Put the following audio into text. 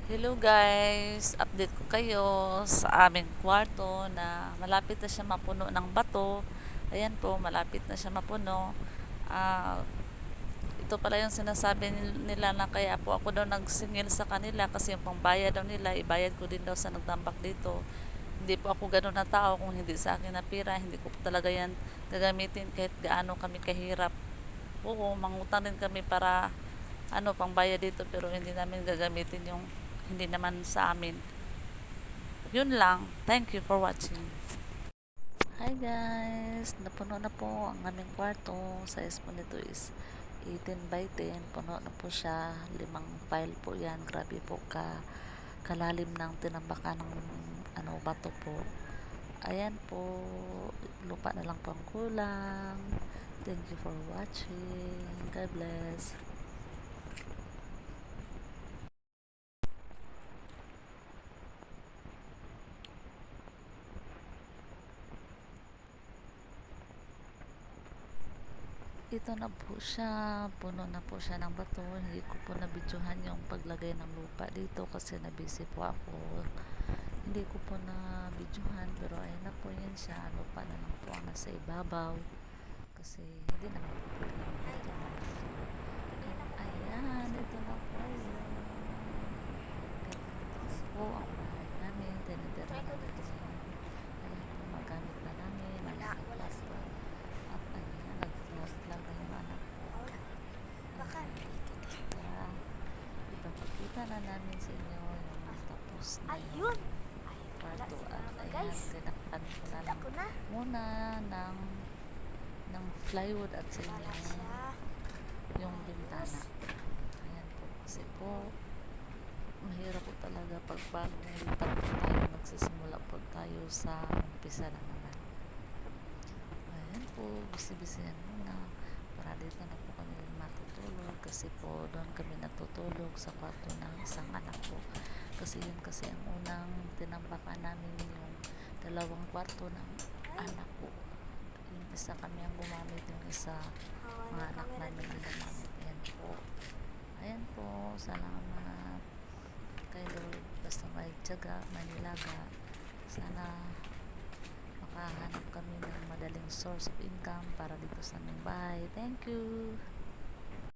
Hello guys, update ko kayo sa aming kwarto na malapit na siya mapuno ng bato. Ayan po, malapit na siya mapuno. Ah, ito pala yung sinasabi nila na kaya po ako daw nagsingil sa kanila kasi yung pangbayad daw nila, ibayad ko din daw sa nagtambak dito. Hindi po ako ganun na tao kung hindi sa akin na pira, hindi ko po talaga yan gagamitin kahit gaano kami kahirap. Oo, mangutang din kami para pangbayad dito pero hindi namin gagamitin yung hindi naman sa amin. Yun lang. Thank you for watching. Hi guys! Napuno na po ang aming kwarto. Size po nito is 18 by 10. Puno na po siya. 5 file po yan. Grabe po kalalim ng tinambakan ng bato po. Ayan po. Lupa na lang po ang kulang. Thank you for watching. God bless. Ito na po siya, puno na po siya ng bato. Hindi ko po nabidyohan yung paglagay ng lupa dito kasi nabisi po ako. Hindi ko po nabidyohan pero ayan na po yan siya. Lupa na lang po ang nasa ibabaw kasi hindi naman po pwede yung bato. Ayan, ito na po yun. Ganito po ang bahay namin. Tinitira namin yan. Ayan po, magamit na namin. Wala po. At ayan, nag-lost lang na yung anak ko. Ayan, ipapakita na namin sa inyo yung tapos na yung kwarto. At ayan, tinakpan ko na lang muna ng plywood at sila yung bintana. Ayan po, kasi po mahirap po talaga pag bagong lipat po tayo, magsisimula po tayo sa umpisa na naman. Ayan po, bisi-bisihan muna para dito na po kami matutulog kasi po doon kami natutulog sa kwarto ng isang anak ko kasi yun kasi ang unang tinambakan namin yung dalawang kwarto ng anak ko. Yung isa kami ang gumamit, yung isa mga anak namin ang gumamit. Ayan po, salamat kay Lord. Basta may tiyaga, may nilaga, sana makahanap kami ng madaling source of income para dito sa aming bahay. Thank you!